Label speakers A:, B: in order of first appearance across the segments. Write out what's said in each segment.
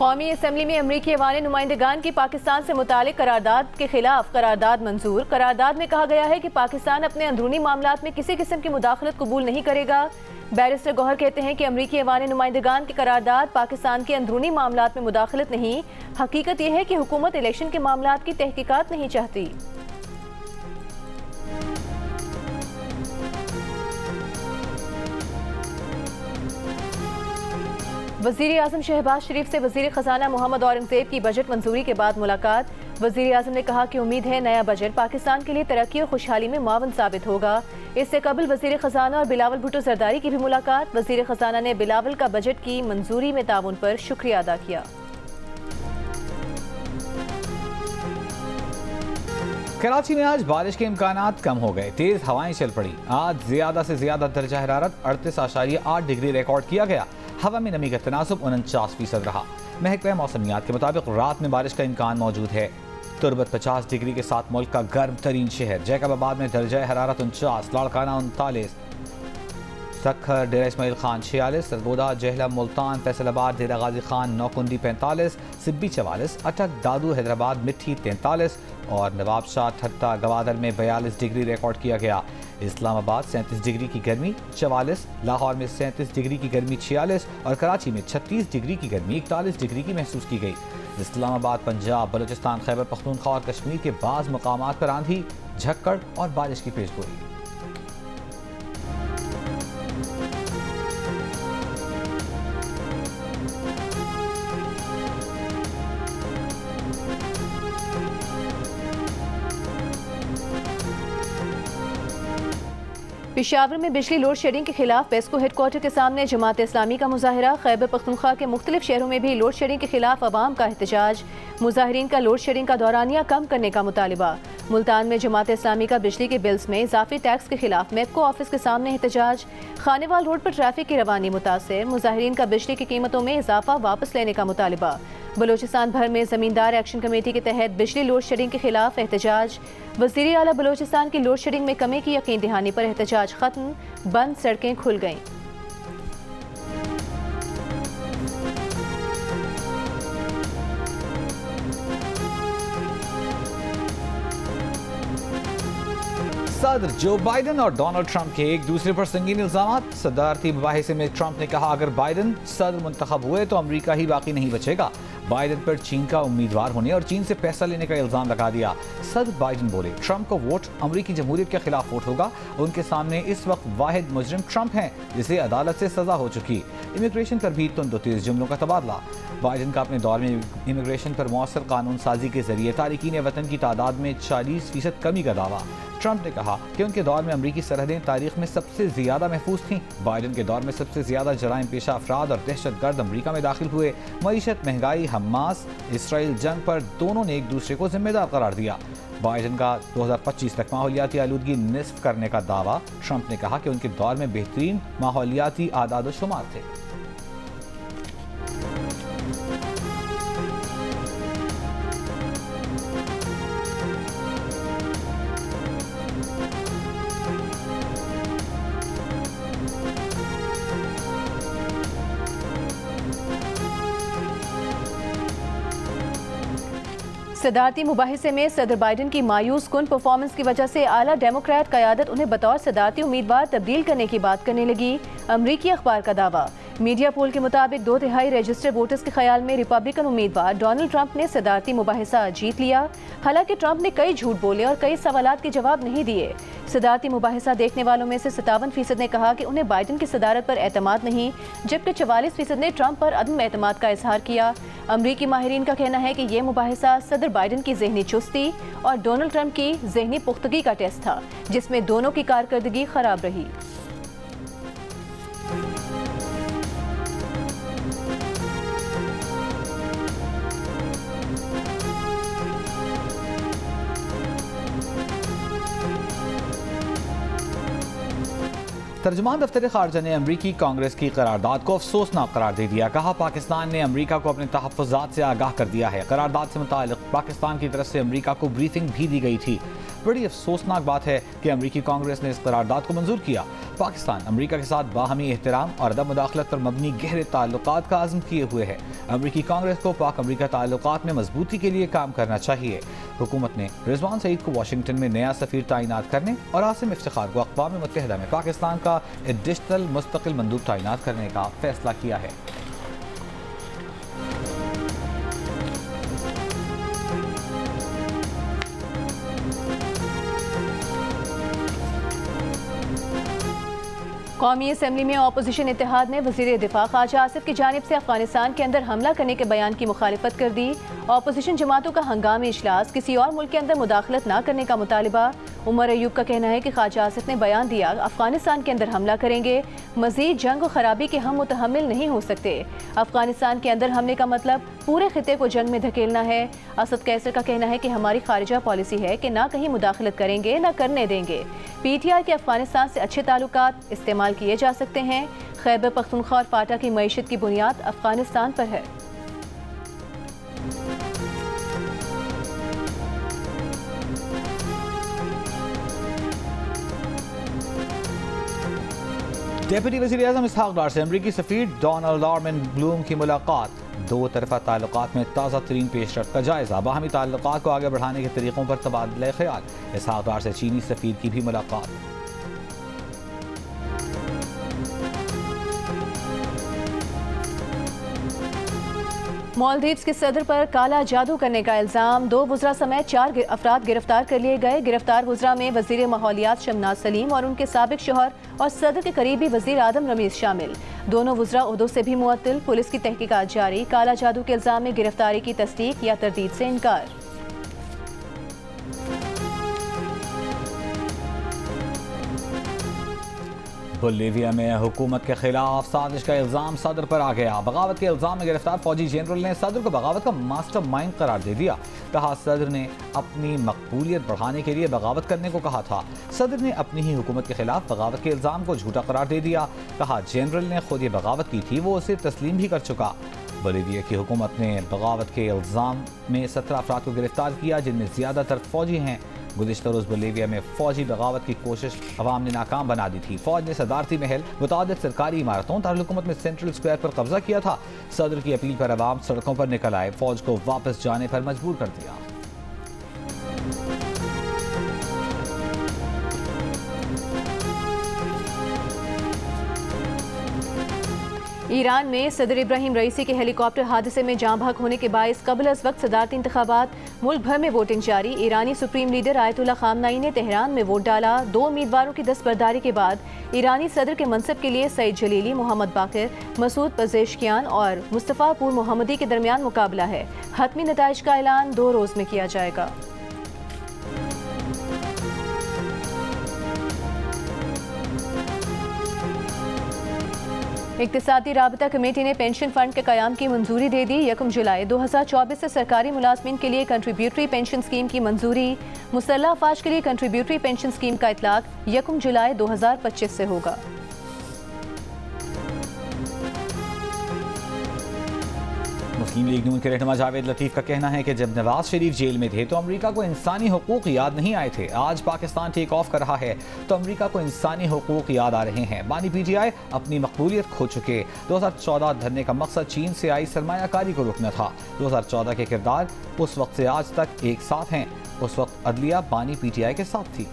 A: कौमी असम्बली में अमरीकी ऐवान नुमाइंदगान की पाकिस्तान से मुतालिक करारदाद के खिलाफ करारदाद मंजूर। करारदाद में कहा गया है कि पाकिस्तान अपने अंदरूनी मामलात में किसी किस्म की मुदाखलत कबूल नहीं करेगा। बैरिस्टर गौहर कहते हैं कि अमरीकी ऐवान नुमाइंदगान की करारदाद पाकिस्तान के अंदरूनी मामलात में मुदाखलत नहीं, हकीकत यह है कि हुकूमत इलेक्शन के मामलात की तहकीकात नहीं चाहती। वज़ीर आज़म शहबाज शरीफ से वज़ीर ख़जाना मोहम्मद औरंगज़ेब की बजट मंजूरी के बाद मुलाकात। वज़ीर आज़म ने कहा कि उम्मीद है नया बजट पाकिस्तान के लिए तरक्की और खुशहाली में मावन साबित होगा। इससे कबल वज़ीर ख़जाना और बिलावल भुट्टो ज़रदारी की भी मुलाकात। वज़ीर ख़जाना ने बिलावल का बजट की मंजूरी में ताउन पर शुक्रिया अदा किया।
B: कराची में आज बारिश के इम्कानात कम हो गए, तेज हवाएं चल पड़ी। आज ज्यादा से ज्यादा दर्जा हरारत 38.8 डिग्री रिकॉर्ड किया गया। हवा में नमी का तनासुब 49% रहा। महकमा मौसमियात के मुताबिक रात में बारिश का इम्कान मौजूद है। तुरबत 50 डिग्री के साथ मुल्क का गर्म तरीन शहर। जैकबाबाद में दर्जा हरारत 49, लाड़काना 39, सखर, डेरा इस्माइल खान 46, सरगोदा, जहलम, मुल्तान, फैसलाबाद, डेरा गाजी खान, नौकुंडी 45, सिब्बी 44, अटक, दादू, हैदराबाद, मिट्टी 43 और नवाबशाह, ठट्टा, गवादर में 42 डिग्री रिकॉर्ड किया गया। इस्लामाबाद 37 डिग्री की गर्मी 44, लाहौर में 37 डिग्री की गर्मी 46 और कराची में 36 डिग्री की गर्मी 41 डिग्री की महसूस की गई। इस्लामाबाद, पंजाब, बलूचिस्तान, खैबर पख्तूनख्वा और कश्मीर के बाज़ मकामात पर आंधी, झक्कड़ और बारिश की पेशगोई।
A: पेशावर में बिजली लोड शेडिंग के खिलाफ पेस्को हेडक्वार्टर के सामने जमात इस्लामी का मुजाहरा। खैबर पख्तूनख्वा के मुख्तलिफ शहरों में भी लोड शेडिंग के खिलाफ अवाम का एहतजाज। मुजाहिरीन का लोड शेडिंग का दौरानिया कम करने का मुतालिबा। मुल्तान में जमात इस्लामी का बिजली के बिल्स में इजाफी टैक्स के खिलाफ मेपको ऑफिस के सामने एहतजाज। खानेवाल रोड पर ट्रैफिक की रवानी मुतासर। मुजाहिरीन का बिजली की कीमतों में इजाफा वापस लेने का मुतालिबा। बलोचिस्तान भर में जमींदार एक्शन कमेटी के तहत बिजली लोड शेडिंग के खिलाफ एहतजाज। वज़ीर आला बलोचिस्तान की लोड शेडिंग में कमी की यकीन दहानी पर एहतजाज खत्म, बंद सड़कें खुल गईं।
B: सदर जो बाइडन और डोनाल्ड ट्रंप के एक दूसरे पर संगीन इल्जामात। सदारती मुबाहिसे में ट्रंप ने कहा अगर बाइडन सदर मुंतखब हुए तो अमरीका ही बाकी नहीं बचेगा। बाइडन पर चीन का उम्मीदवार होने और चीन से पैसा लेने का इल्जाम लगा दिया। सदर बाइडन बोले ट्रंप को वोट अमरीकी जमहूरियत के खिलाफ वोट होगा। उनके सामने इस वक्त वाहिद मुजरिम ट्रंप हैं जिसे अदालत से सजा हो चुकी। इमिग्रेशन पर भी तुंद-तेज जुमलों का तबादला। बाइडन का अपने दौर में इमिग्रेशन पर मौसर कानून साजी के जरिए तारिकीन वतन की तादाद में 40% कमी का दावा। ट्रंप ने कहा कि उनके दौर में अमरीकी सरहदें तारीख में सबसे ज्यादा महफूज थीं। बाइडन के दौर में सबसे ज्यादा जराइम पेशा अफराद और दहशतगर्द अमरीका में दाखिल हुए। मईशत, महंगाई, हमास, इसराइल जंग पर दोनों ने एक दूसरे को जिम्मेदार करार दिया। बाइडन का 2025 तक माहौलियाती आलूदगी निस्फ करने का दावा। ट्रंप ने कहा कि उनके दौर में बेहतरीन माहौलियाती आदाद शुमार थे।
A: सदारती मुबाहिसे में सदर बाइडन की मायूस कुन परफॉर्मेंस की वजह से आला डेमोक्रेट क़यादत उन्हें बतौर सदारती उम्मीदवार तब्दील करने की बात करने लगी। अमरीकी अखबार का दावा। मीडिया पोल के मुताबिक 2/3 रजिस्टर्ड वोटर्स के ख्याल में रिपब्लिकन उम्मीदवार डोनाल्ड ट्रंप ने सदारती मुबाहिसा जीत लिया। हालांकि ट्रंप ने कई झूठ बोले और कई सवालात के जवाब नहीं दिए। सदारती मुबाहिसा देखने वालों में से 57% ने कहा कि उन्हें बाइडन की सदारत पर एतमाद नहीं, जबकि 44% ने ट्रंप पर अदम एतमाद का इजहार किया। अमरीकी माहिरीन का कहना है कि यह मुबाहिसा सदर बाइडन की जहनी चुस्ती और डोनाल्ड ट्रंप की जहनी पुख्तगी का टेस्ट था, जिसमें दोनों की कारकर्दगी खराब रही।
B: तर्जुमान दफ्तर खारजा ने अमरीकी कांग्रेस की करारदाद को अफसोसनाक करार दे दिया। कहा पाकिस्तान ने अमरीका को अपने तहफ़्फ़ुज़ात से आगाह कर दिया है। करारदाद से मुताल्लिक़ पाकिस्तान की तरफ से अमरीका को ब्रीफिंग भी दी गई थी। बड़ी अफसोसनाक बात है कि अमरीकी कांग्रेस ने इस करारदाद को मंजूर किया। पाकिस्तान अमरीका के साथ बाहमी एहतराम और अदम मुदाखलत पर मबनी गहरे ताल्लुकात का आज़म किए हुए है। अमरीकी कांग्रेस को पाक अमरीका ताल्लुकात में मजबूती के लिए काम करना चाहिए। हुकूमत ने रिजवान सईद को वाशिंगटन में नया सफीर तैनात करने और आसिम इफ्तिखार को अक़वाम मुत्तहिदा में पाकिस्तान का एडिशनल मुस्तकिल मंदूब तैनात करने का फैसला किया है।
A: कौमी असम्बली में अपोजिशन इत्तेहाद ने वज़ीर दिफा ख्वाजा आसिफ की जानिब से अफगानिस्तान के अंदर हमला करने के बयान की मुखालिफत कर दी। अपोजिशन जमातों का हंगामी इजलास, किसी और मुल्क के अंदर मुदाखलत न करने का मुतालिबा। उमर अयूब का कहना है कि ख्वाजा आसिफ ने बयान दिया अफगानिस्तान के अंदर हमला करेंगे, मजीद जंग और खराबी के हम मुतहम्मिल नहीं हो सकते। अफगानिस्तान के अंदर हमले का मतलब पूरे खिते को जंग में धकेलना है। असद कैसर का कहना है कि हमारी खारिजा पॉलिसी है कि ना कहीं मुदाखलत करेंगे ना करने देंगे। PTI के अफगानिस्तान से अच्छे ताल्लुकात इस्तेमाल किए जा सकते हैं। खैबर पख्तूनख्वा और फाटा की मईशत की बुनियाद अफगानिस्तान पर है।
B: डेप्यूटी वज़ीर आज़म इसहाक डार से अमरीकी सफ़ीर डोनाल्ड नॉर्मन ब्लूम की मुलाकात। दो तरफा ताल्लुकात में ताज़ा तरीन पेशरफ्त का जायजा, बाहमी ताल्लुकात को आगे बढ़ाने के तरीक़ों पर तबादला ख्याल। इसहाक डार से चीनी सफ़ीर की भी मुलाकात।
A: मालदीव्स के सदर पर काला जादू करने का इल्ज़ाम, 2 वुज़रा समेत 4 अफराद गिरफ्तार कर लिए गए। गिरफ्तार वुज़रा में वज़ीर माहौलियात शमनाज सलीम और उनके साबिक शोहर और सदर के करीबी वज़ीर आदम रमीज़ शामिल। दोनों वुज़रा ओहदों से भी मुअत्तल। पुलिस की तहकीकात जारी। काला जादू के इल्ज़ाम में गिरफ्तारी की तस्दीक या तरदीद से इनकार।
B: बोलीविया में हुकूमत के खिलाफ साजिश का इल्ज़ाम सदर पर आ गया। बगावत के इल्ज़ाम में गिरफ्तार फौजी जनरल ने सदर को बगावत का मास्टरमाइंड करार दे दिया। कहा सदर ने अपनी मकबूलियत बढ़ाने के लिए बगावत करने को कहा था। सदर ने अपनी ही हुकूमत के खिलाफ बगावत के इल्ज़ाम को झूठा करार दे दिया। कहा जनरल ने खुद ये बगावत की थी, वो उसे तस्लीम भी कर चुका। बोलीविया की हुकूमत ने बगावत के इल्ज़ाम में 17 अफराद को गिरफ्तार किया, जिनमें ज़्यादातर फौजी हैं। गुज़िश्ता रोज़ बोलीविया में फौजी बगावत की कोशिश अवाम ने नाकाम बना दी थी। फौज ने सदारती महल, मुतादिद सरकारी इमारतों, दारुल-हुकूमत में सेंट्रल स्क्वायर पर कब्जा किया था। सदर की अपील पर अवाम सड़कों पर निकल आए, फौज को वापस जाने पर मजबूर कर दिया।
A: ईरान में सदर इब्राहिम रईसी के हेलीकॉप्टर हादसे में जाँ भाग होने के बायस कबल अज वक्त सदारती इंतखाबात, मुल्क भर में वोटिंग जारी। ईरानी सुप्रीम लीडर आयतुल्ला खामनाई ने तेहरान में वोट डाला। 2 उम्मीदवारों की दस्तबरदारी के बाद ईरानी सदर के मनसब के लिए सईद जलीली, मोहम्मद बाकिर, मसूद पजेशकियान और मुस्तफ़ा पुर मोहम्मदी के दरमियान मुकाबला है। हतमी नताइज का ऐलान 2 रोज़ में किया जाएगा। इक्तिसादी राबता कमेटी ने पेंशन फंड के क़याम की मंजूरी दे दी। 1 जुलाई 2024 से सरकारी मुलाजमीन के लिए कंट्रीब्यूटरी पेंशन स्कीम की मंजूरी। मुसल्लह अफवाज के लिए कंट्रीब्यूटरी पेंशन स्कीम का इतलाक 1 जुलाई 2025 से होगा।
B: मुस्लिम लीग नून के रहनुमा जावेद लतीफ़ का कहना है कि जब नवाज शरीफ जेल में थे तो अमरीका को इंसानी हुकूक याद नहीं आए थे। आज पाकिस्तान टेक ऑफ कर रहा है तो अमरीका को इंसानी हुकूक याद आ रहे हैं। बानी PTI अपनी मकबूलियत खो चुके। 2014 धरने का मकसद चीन से आई सरमायाकारी को रोकना था। 2014 के किरदार उस वक्त से आज तक एक साथ हैं। उस वक्त अदलिया बानी PTI के साथ थी।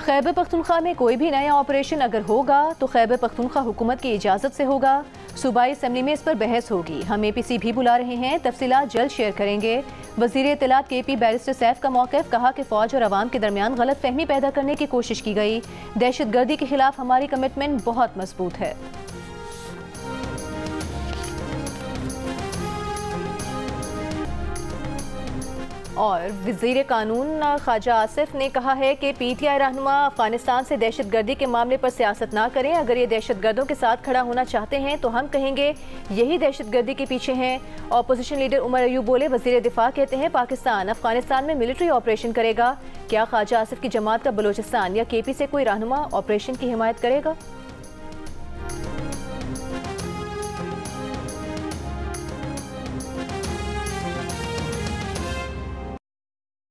A: खैबर पख्तूनख्वा में कोई भी नया ऑपरेशन अगर होगा तो खैबर पख्तूनख्वा हुकूमत की इजाज़त से होगा। सूबाई असम्बली में इस पर बहस होगी। हम APC भी बुला रहे हैं, तफसीलात जल्द शेयर करेंगे। वज़ीर इत्तलात KP बैरिस्टर सैफ का मौक़िफ़, कहा कि फ़ौज और अवाम के दरमियान गलत फहमी पैदा करने की कोशिश की गई। दहशत गर्दी के खिलाफ हमारी कमिटमेंट बहुत मजबूत है। और वज़ीर कानून ख्वाजा आसिफ ने कहा है कि PTI रहनुमा अफगानिस्तान से दहशत गर्दी के मामले पर सियासत ना करें। अगर ये दहशत गर्दों के साथ खड़ा होना चाहते हैं तो हम कहेंगे यही दहशत गर्दी के पीछे हैं। अपोजिशन लीडर उमर अयूब बोले, वज़ीर दिफा कहते हैं पाकिस्तान अफगानिस्तान में मिलिट्री ऑपरेशन करेगा। क्या ख्वाजा आसिफ की जमात का बलोचिस्तान या KP से कोई रहनुमा ऑपरेशन की हिमायत करेगा?